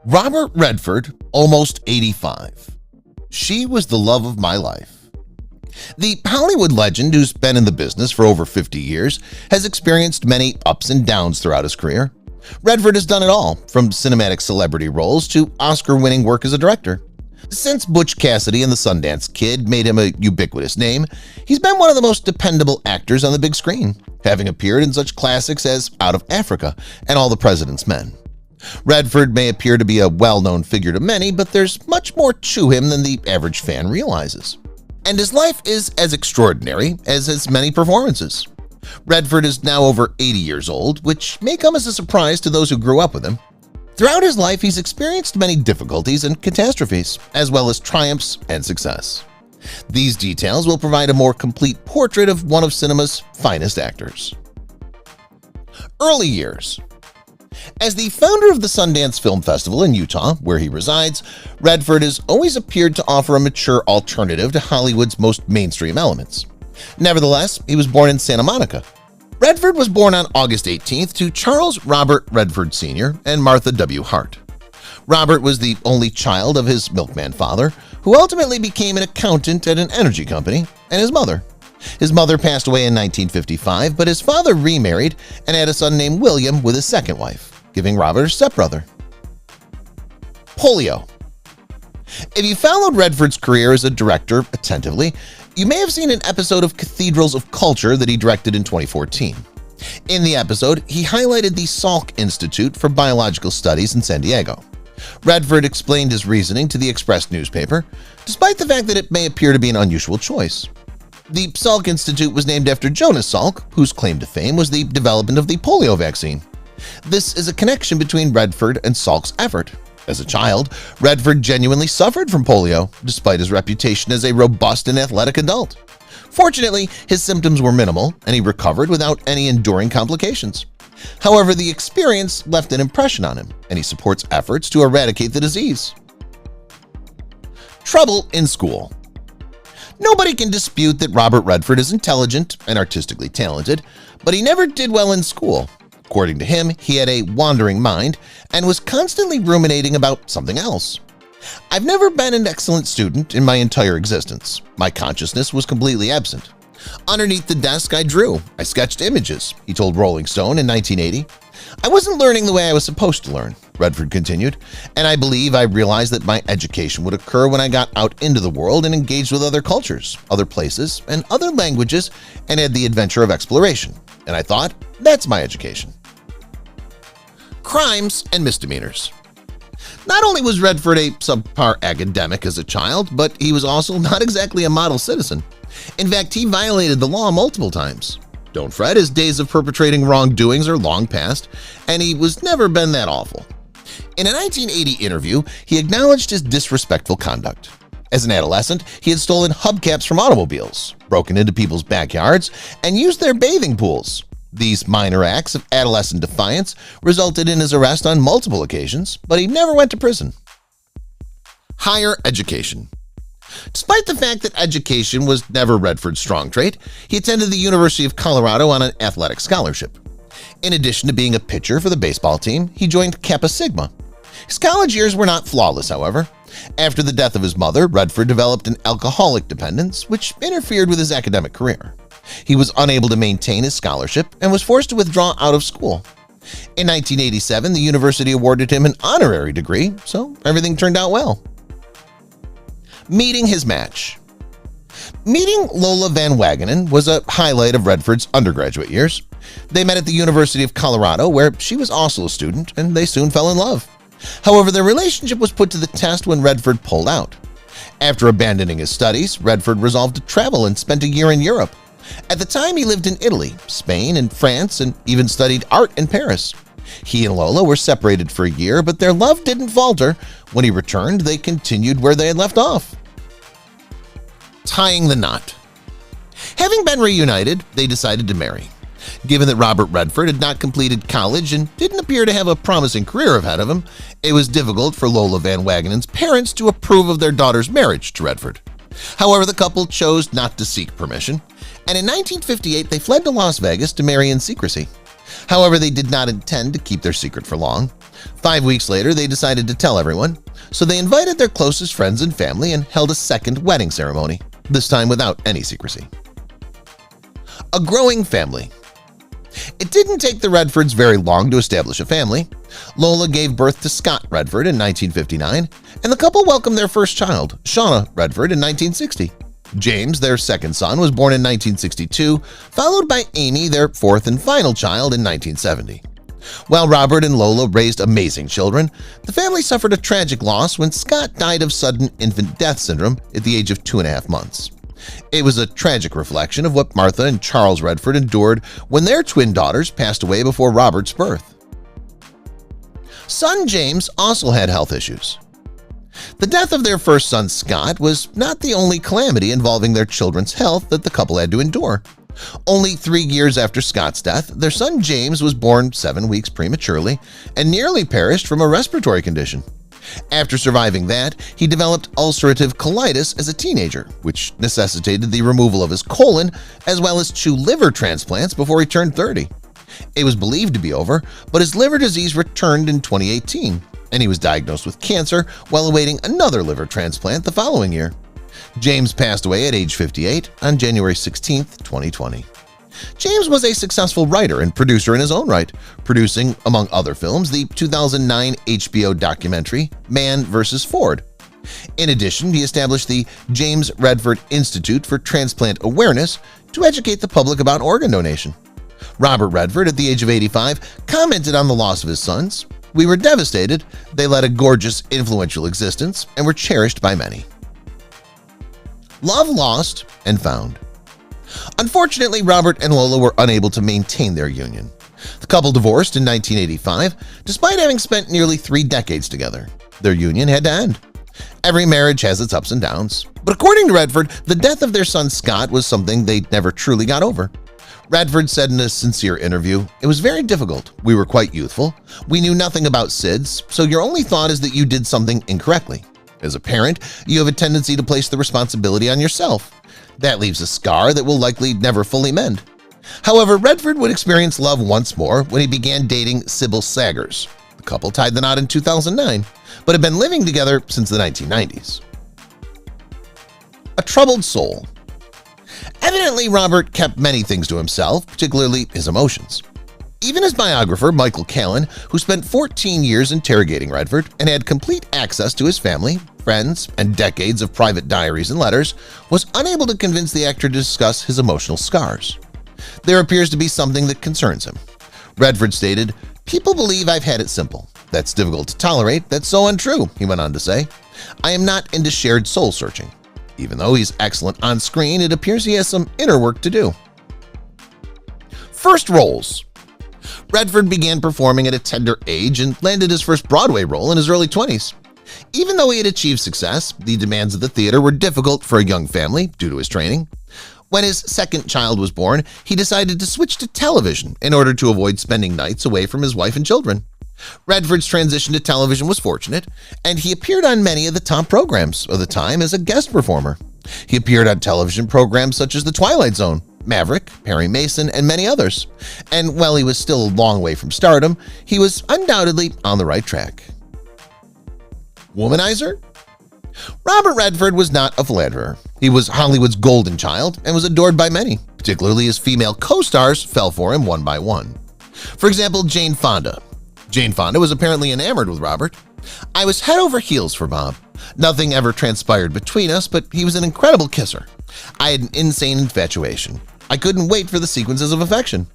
Robert Redford, almost 85. She was the love of my life. The Hollywood legend, who's been in the business for over 50 years, has experienced many ups and downs throughout his career. Redford has done it all, from cinematic celebrity roles to Oscar-winning work as a director. Since Butch Cassidy and the Sundance Kid made him a ubiquitous name, he's been one of the most dependable actors on the big screen, having appeared in such classics as Out of Africa and All the President's Men. Redford may appear to be a well-known figure to many, but there's much more to him than the average fan realizes. And his life is as extraordinary as his many performances. Redford is now over 80 years old, which may come as a surprise to those who grew up with him. Throughout his life, he's experienced many difficulties and catastrophes, as well as triumphs and success. These details will provide a more complete portrait of one of cinema's finest actors. Early years. As the founder of the Sundance Film Festival in Utah, where he resides, Redford has always appeared to offer a mature alternative to Hollywood's most mainstream elements. Nevertheless, he was born in Santa Monica. Redford was born on August 18th to Charles Robert Redford Sr. and Martha W. Hart. Robert was the only child of his milkman father, who ultimately became an accountant at an energy company, and his mother. His mother passed away in 1955, but his father remarried and had a son named William with his second wife, giving Robert a stepbrother. Polio. If you followed Redford's career as a director attentively, you may have seen an episode of Cathedrals of Culture that he directed in 2014. In the episode, he highlighted the Salk Institute for Biological Studies in San Diego. Redford explained his reasoning to the Express newspaper, despite the fact that it may appear to be an unusual choice. The Salk Institute was named after Jonas Salk, whose claim to fame was the development of the polio vaccine. This is a connection between Redford and Salk's effort. As a child, Redford genuinely suffered from polio, despite his reputation as a robust and athletic adult. Fortunately, his symptoms were minimal, and he recovered without any enduring complications. However, the experience left an impression on him, and he supports efforts to eradicate the disease. Trouble in school. Nobody can dispute that Robert Redford is intelligent and artistically talented, but he never did well in school. According to him, he had a wandering mind and was constantly ruminating about something else. I've never been an excellent student in my entire existence. My consciousness was completely absent. Underneath the desk, I drew. I sketched images, he told Rolling Stone in 1980. I wasn't learning the way I was supposed to learn, Redford continued, and I believe I realized that my education would occur when I got out into the world and engaged with other cultures, other places, and other languages, and had the adventure of exploration. And I thought, that's my education. Crimes and misdemeanors. Not only was Redford a subpar academic as a child, but he was also not exactly a model citizen. In fact, he violated the law multiple times. Don't fret, his days of perpetrating wrongdoings are long past, and he was never been that awful. In a 1980 interview, he acknowledged his disrespectful conduct. As an adolescent, he had stolen hubcaps from automobiles, broken into people's backyards, and used their bathing pools. These minor acts of adolescent defiance resulted in his arrest on multiple occasions, but he never went to prison. Higher education. Despite the fact that education was never Redford's strong trait, he attended the University of Colorado on an athletic scholarship. In addition to being a pitcher for the baseball team, he joined Kappa Sigma. His college years were not flawless, however. After the death of his mother, Redford developed an alcoholic dependence, which interfered with his academic career. He was unable to maintain his scholarship and was forced to withdraw out of school. In 1987, the university awarded him an honorary degree, so everything turned out well. Meeting his match. Meeting Lola Van Wagenen was a highlight of Redford's undergraduate years. They met at the University of Colorado, where she was also a student, and they soon fell in love. However, their relationship was put to the test when Redford pulled out. After abandoning his studies, Redford resolved to travel and spent a year in Europe. At the time, he lived in Italy, Spain, and France, and even studied art in Paris. He and Lola were separated for a year, but their love didn't falter. When he returned, they continued where they had left off. Tying the knot. Having been reunited, they decided to marry. Given that Robert Redford had not completed college and didn't appear to have a promising career ahead of him, it was difficult for Lola Van Wagenen's parents to approve of their daughter's marriage to Redford. However, the couple chose not to seek permission, and in 1958 they fled to Las Vegas to marry in secrecy. However, they did not intend to keep their secret for long. 5 weeks later, they decided to tell everyone, so they invited their closest friends and family and held a second wedding ceremony, this time without any secrecy. A growing family. It didn't take the Redfords very long to establish a family. Lola gave birth to Scott Redford in 1959, and the couple welcomed their first child, Shauna Redford, in 1960. James, their second son, was born in 1962, followed by Amy, their fourth and final child, in 1970. While Robert and Lola raised amazing children, the family suffered a tragic loss when Scott died of sudden infant death syndrome at the age of 2.5 months. It was a tragic reflection of what Martha and Charles Redford endured when their twin daughters passed away before Robert's birth. Son James also had health issues. The death of their first son, Scott, was not the only calamity involving their children's health that the couple had to endure. Only 3 years after Scott's death, their son James was born 7 weeks prematurely and nearly perished from a respiratory condition. After surviving that, he developed ulcerative colitis as a teenager, which necessitated the removal of his colon as well as 2 liver transplants before he turned 30. It was believed to be over, but his liver disease returned in 2018, and he was diagnosed with cancer while awaiting another liver transplant the following year. James passed away at age 58 on January 16, 2020. James was a successful writer and producer in his own right, producing, among other films, the 2009 HBO documentary Man vs. Ford. In addition, he established the James Redford Institute for Transplant Awareness to educate the public about organ donation. Robert Redford, at the age of 85, commented on the loss of his sons. "We were devastated. They led a gorgeous, influential existence and were cherished by many." Love lost and found. Unfortunately, Robert and Lola were unable to maintain their union. The couple divorced in 1985, despite having spent nearly 3 decades together. Their union had to end. Every marriage has its ups and downs, but according to Redford, the death of their son Scott was something they never truly got over. Redford said in a sincere interview, "It was very difficult. We were quite youthful. We knew nothing about SIDS, so your only thought is that you did something incorrectly. As a parent, you have a tendency to place the responsibility on yourself. That leaves a scar that will likely never fully mend." However, Redford would experience love once more when he began dating Sybil Saggers. The couple tied the knot in 2009, but had been living together since the 1990s. A troubled soul. Evidently, Robert kept many things to himself, particularly his emotions. Even his biographer, Michael Callan, who spent 14 years interrogating Redford and had complete access to his family, friends, and decades of private diaries and letters, was unable to convince the actor to discuss his emotional scars. There appears to be something that concerns him. Redford stated, "People believe I've had it simple. That's difficult to tolerate. That's so untrue," he went on to say. "I am not into shared soul searching." Even though he's excellent on screen, it appears he has some inner work to do. First roles. Redford began performing at a tender age and landed his first Broadway role in his early 20s. Even though he had achieved success, the demands of the theater were difficult for a young family due to his training. When his second child was born, he decided to switch to television in order to avoid spending nights away from his wife and children. Redford's transition to television was fortunate, and he appeared on many of the top programs of the time as a guest performer. He appeared on television programs such as The Twilight Zone, Maverick, Perry Mason, and many others. And while he was still a long way from stardom, he was undoubtedly on the right track. Womanizer? Robert Redford was not a philanderer. He was Hollywood's golden child and was adored by many, particularly his female co-stars fell for him one by one. For example, Jane Fonda. Jane Fonda was apparently enamored with Robert. "I was head over heels for Bob. Nothing ever transpired between us, but he was an incredible kisser. I had an insane infatuation. I couldn't wait for the sequences of affection.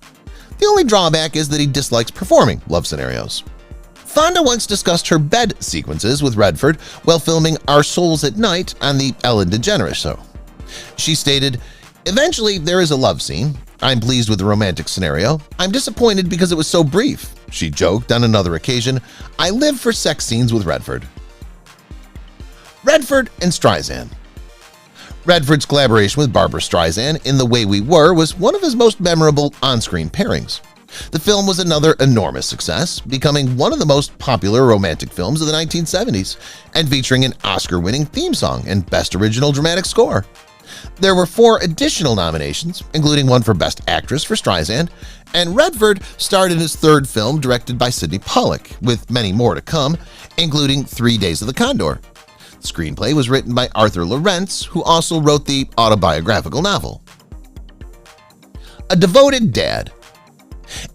The only drawback is that he dislikes performing love scenarios." Fonda once discussed her bed sequences with Redford while filming Our Souls at Night on the Ellen DeGeneres show. She stated, "Eventually there is a love scene. I'm pleased with the romantic scenario. I'm disappointed because it was so brief." She joked on another occasion, "I live for sex scenes with Redford." Redford and Streisand. Redford's collaboration with Barbra Streisand in The Way We Were was one of his most memorable on-screen pairings. The film was another enormous success, becoming one of the most popular romantic films of the 1970s and featuring an Oscar-winning theme song and Best Original Dramatic Score. There were 4 additional nominations, including one for Best Actress for Streisand, and Redford starred in his 3rd film directed by Sidney Pollack, with many more to come, including 3 Days of the Condor. The screenplay was written by Arthur Lawrence, who also wrote the autobiographical novel. A devoted dad.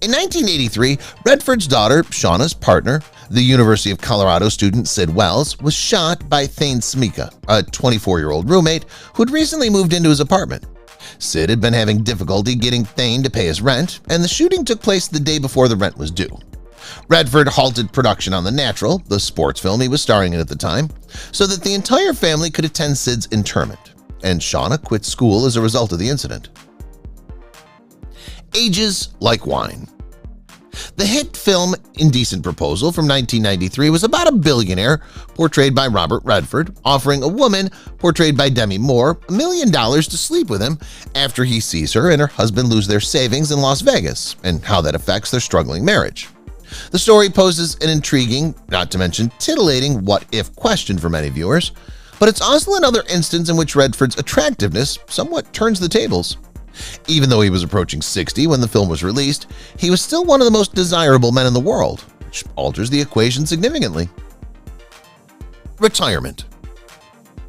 In 1983, Redford's daughter, Shauna's partner, the University of Colorado student Sid Wells, was shot by Thane Smika, a 24-year-old roommate who had recently moved into his apartment. Sid had been having difficulty getting Thane to pay his rent, and the shooting took place the day before the rent was due. Redford halted production on The Natural, the sports film he was starring in at the time, so that the entire family could attend Sid's interment, and Shauna quit school as a result of the incident. Ages like wine. The hit film Indecent Proposal from 1993 was about a billionaire, portrayed by Robert Redford, offering a woman, portrayed by Demi Moore, $1 million to sleep with him after he sees her and her husband lose their savings in Las Vegas, and how that affects their struggling marriage. The story poses an intriguing, not to mention titillating, what-if question for many viewers, but it's also another instance in which Redford's attractiveness somewhat turns the tables. Even though he was approaching 60 when the film was released, he was still one of the most desirable men in the world, which alters the equation significantly. Retirement.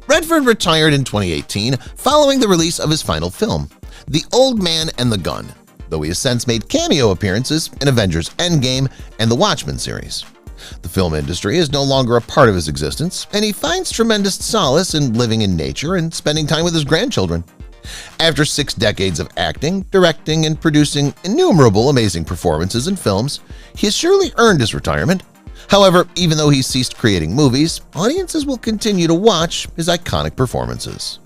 Redford retired in 2018 following the release of his final film, The Old Man and the Gun, though he has since made cameo appearances in Avengers Endgame and the Watchmen series. The film industry is no longer a part of his existence, and he finds tremendous solace in living in nature and spending time with his grandchildren. After 6 decades of acting, directing, and producing innumerable amazing performances in films, he has surely earned his retirement. However, even though he's ceased creating movies, audiences will continue to watch his iconic performances.